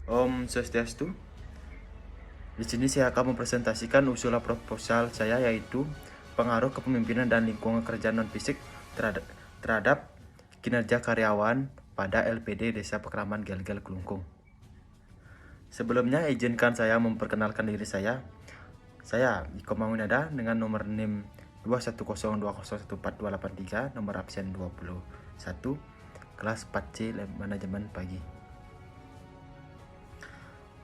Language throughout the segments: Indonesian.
Om Swastiastu. Di sini saya akan mempresentasikan usulan proposal saya, yaitu pengaruh kepemimpinan dan lingkungan kerja non-fisik terhadap kinerja karyawan pada LPD Desa Pekraman Gel-Gel Kelungkung. Sebelumnya izinkan saya memperkenalkan diri saya. Saya Iko Mangunada dengan nomor NIM 210201423, nomor absen 21, kelas 4C Manajemen Pagi.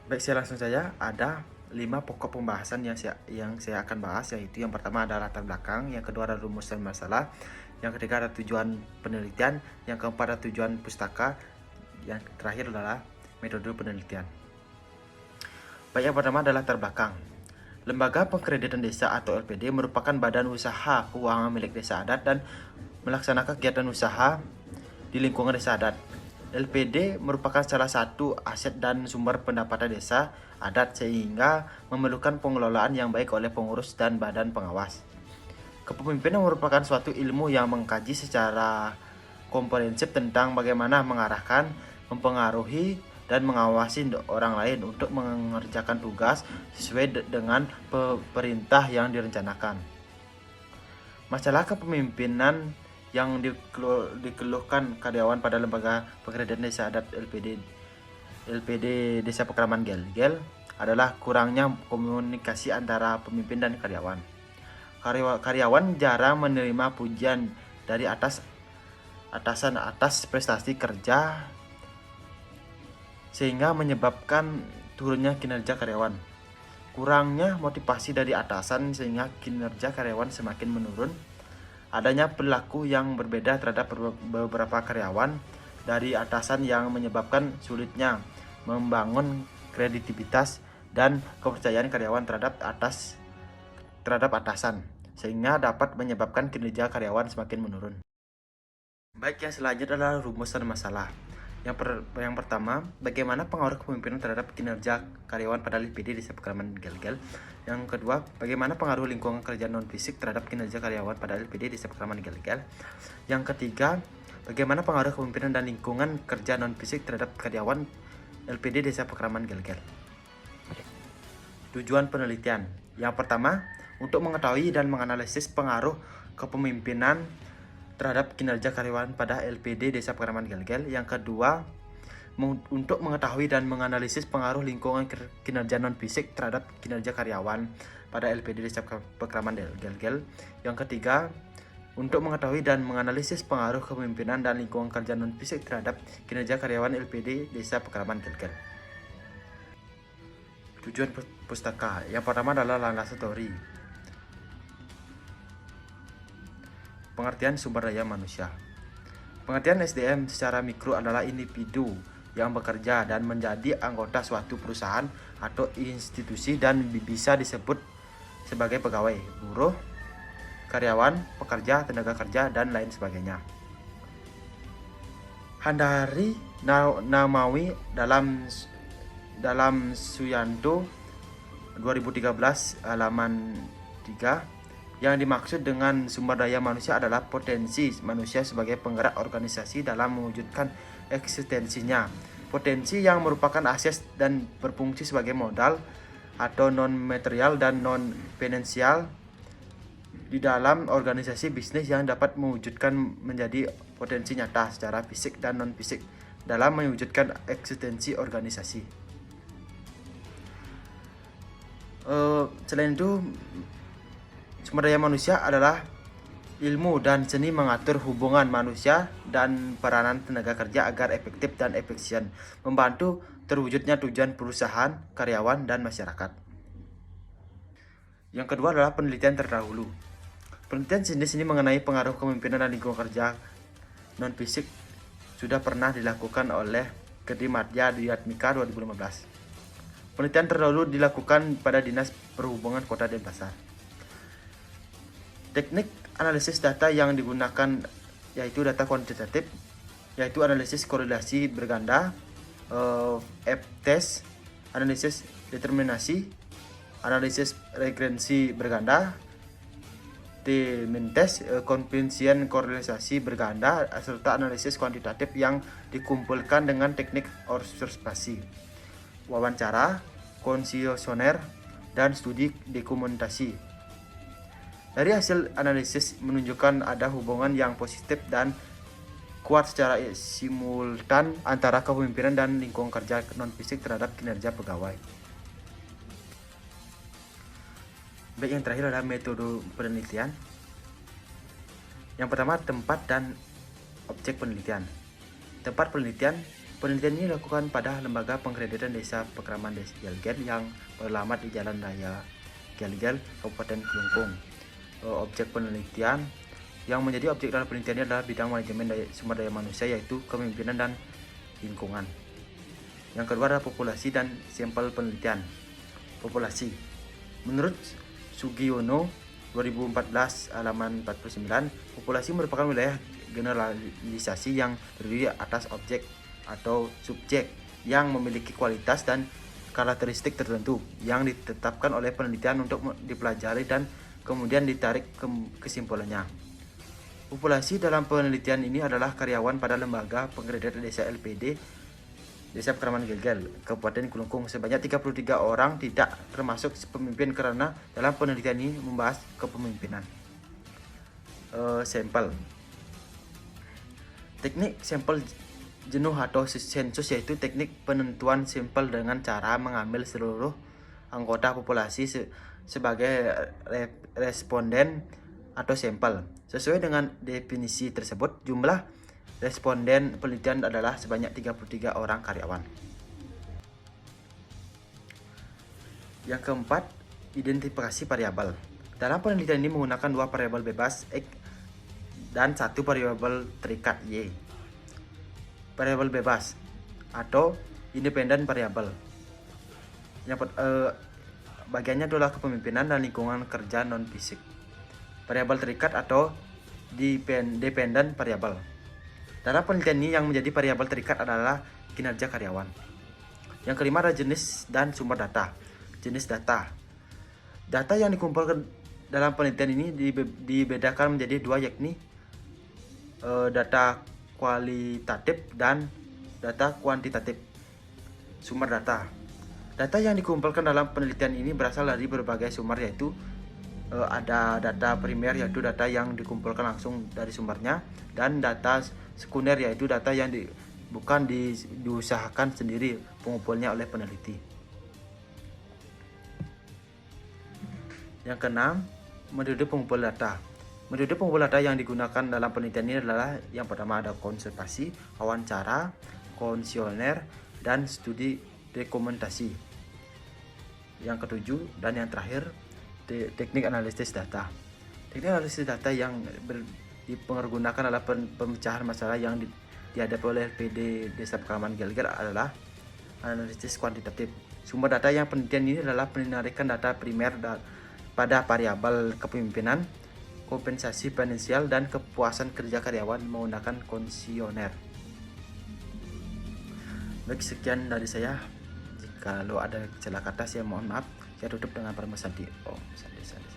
Baik, saya langsung saja. Ada 5 pokok pembahasan yang saya akan bahas, yaitu yang pertama adalah latar belakang, yang kedua adalah rumus dan masalah, yang ketiga adalah tujuan penelitian, yang keempat adalah tujuan pustaka, yang terakhir adalah metode penelitian. Baik, yang pertama adalah latar belakang. Lembaga Pengkreditan Desa atau LPD merupakan badan usaha keuangan milik desa adat dan melaksanakan kegiatan usaha di lingkungan desa adat. LPD merupakan salah satu aset dan sumber pendapatan desa adat, sehingga memerlukan pengelolaan yang baik oleh pengurus dan badan pengawas. Kepemimpinan merupakan suatu ilmu yang mengkaji secara komprehensif tentang bagaimana mengarahkan, mempengaruhi, dan mengawasi orang lain untuk mengerjakan tugas sesuai dengan perintah yang direncanakan. Masalah kepemimpinan yang dikeluhkan karyawan pada lembaga pengkreditan desa adat LPD Desa Pekraman Gel-Gel adalah kurangnya komunikasi antara pemimpin dan karyawan. Karyawan jarang menerima pujian dari atasan atas prestasi kerja, sehingga menyebabkan turunnya kinerja karyawan. Kurangnya motivasi dari atasan sehingga kinerja karyawan semakin menurun. Adanya perilaku yang berbeda terhadap beberapa karyawan dari atasan yang menyebabkan sulitnya membangun kredibilitas dan kepercayaan karyawan terhadap atasan, sehingga dapat menyebabkan kinerja karyawan semakin menurun. Baik, yang selanjutnya adalah rumus dan masalah. Yang pertama, bagaimana pengaruh kepemimpinan terhadap kinerja karyawan pada LPD Desa Pekraman Gel-Gel. Yang kedua, bagaimana pengaruh lingkungan kerja non-fisik terhadap kinerja karyawan pada LPD Desa Pekraman Gel-Gel. Yang ketiga, bagaimana pengaruh kepemimpinan dan lingkungan kerja non-fisik terhadap karyawan LPD Desa Pekraman Gel-Gel. Tujuan penelitian. Yang pertama, untuk mengetahui dan menganalisis pengaruh kepemimpinan terhadap kinerja karyawan pada LPD Desa Pekraman Gel-Gel. Yang kedua, untuk mengetahui dan menganalisis pengaruh lingkungan kinerja non-fisik terhadap kinerja karyawan pada LPD Desa Pekraman Gel-Gel. Yang ketiga, untuk mengetahui dan menganalisis pengaruh kepemimpinan dan lingkungan kerja non-fisik terhadap kinerja karyawan LPD Desa Pekraman Gel-Gel. Tujuan pustaka. Yang pertama adalah landasan teori. Pengertian sumber daya manusia. Pengertian SDM secara mikro adalah individu yang bekerja dan menjadi anggota suatu perusahaan atau institusi dan bisa disebut sebagai pegawai, buruh, karyawan, pekerja, tenaga kerja, dan lain sebagainya. Handari Namawi dalam Suyanto 2013 halaman 3, yang dimaksud dengan sumber daya manusia adalah potensi manusia sebagai penggerak organisasi dalam mewujudkan eksistensinya. Potensi yang merupakan aset dan berfungsi sebagai modal atau non-material dan non-finansial di dalam organisasi bisnis yang dapat mewujudkan menjadi potensi nyata secara fisik dan non-fisik dalam mewujudkan eksistensi organisasi. Selain itu, sumber daya manusia adalah ilmu dan seni mengatur hubungan manusia dan peranan tenaga kerja agar efektif dan efisien, membantu terwujudnya tujuan perusahaan, karyawan, dan masyarakat. Yang kedua adalah penelitian terdahulu. Penelitian sini mengenai pengaruh kepemimpinan dan lingkungan kerja non-fisik sudah pernah dilakukan oleh Kedri Madya Diyatmika 2015. Penelitian terdahulu dilakukan pada Dinas Perhubungan Kota Denpasar. Teknik analisis data yang digunakan yaitu data kuantitatif, yaitu analisis korelasi berganda, F-test, analisis determinasi, analisis regrensi berganda, T-test, koefisien korelasi berganda, serta analisis kuantitatif yang dikumpulkan dengan teknik observasi. wawancara, konsesioner, dan studi dokumentasi. Dari hasil analisis menunjukkan ada hubungan yang positif dan kuat secara simultan antara kepemimpinan dan lingkungan kerja non-fisik terhadap kinerja pegawai. Baik, yang terakhir adalah metode penelitian. Yang pertama, tempat dan objek penelitian. Tempat penelitian ini dilakukan pada Lembaga Pengkreditan Desa Pekraman Gelgel yang beralamat di Jalan Raya Gelgel, Kabupaten Kelungkung. Objek penelitian yang menjadi objek dalam penelitiannya adalah bidang manajemen sumber daya manusia, yaitu kepemimpinan dan lingkungan. Yang kedua adalah populasi dan sampel penelitian. Populasi. Menurut Sugiono 2014 halaman 49, populasi merupakan wilayah generalisasi yang terdiri atas objek atau subjek yang memiliki kualitas dan karakteristik tertentu yang ditetapkan oleh penelitian untuk dipelajari dan kemudian ditarik kesimpulannya. Populasi dalam penelitian ini adalah karyawan pada Lembaga Pengkreditan Desa LPD Desa Pekraman Gelgel, Kabupaten Kelungkung sebanyak 33 orang, tidak termasuk pemimpin karena dalam penelitian ini membahas kepemimpinan. Sampel. Teknik sampel jenuh atau sensus yaitu teknik penentuan sampel dengan cara mengambil seluruh anggota populasi sebagai responden atau sampel. Sesuai dengan definisi tersebut, jumlah responden penelitian adalah sebanyak 33 orang karyawan. Yang keempat, identifikasi variabel. Dalam penelitian ini menggunakan dua variabel bebas X dan satu variabel terikat Y. Variabel bebas atau independen variabel. Bagiannya adalah kepemimpinan dan lingkungan kerja non-fisik. Variabel terikat atau dependent variabel. Dalam penelitian ini yang menjadi variabel terikat adalah kinerja karyawan. Yang kelima adalah jenis dan sumber data. Jenis data. Data yang dikumpulkan dalam penelitian ini dibedakan menjadi dua, yakni data kualitatif dan data kuantitatif. Sumber data. Data yang dikumpulkan dalam penelitian ini berasal dari berbagai sumber, yaitu ada data primer yaitu data yang dikumpulkan langsung dari sumbernya, dan data sekunder yaitu data yang bukan diusahakan sendiri pengumpulnya oleh peneliti. Yang keenam, metode pengumpul data. Metode pengumpul data yang digunakan dalam penelitian ini adalah yang pertama ada konsultasi, wawancara, konsesioner, dan studi dokumentasi. Yang ketujuh dan yang terakhir, teknik analisis data. Teknik analisis data yang dipergunakan adalah pemecahan masalah yang dihadapi oleh LPD Desa Pekraman Gelgel adalah analisis kuantitatif. Sumber data yang penelitian ini adalah penarikan data primer pada variabel kepemimpinan, kompensasi finansial, dan kepuasan kerja karyawan menggunakan konsesioner. Baik, sekian dari saya. Jika ada salah kata, saya mohon maaf. Saya tutup dengan permasalahan di Om Santi.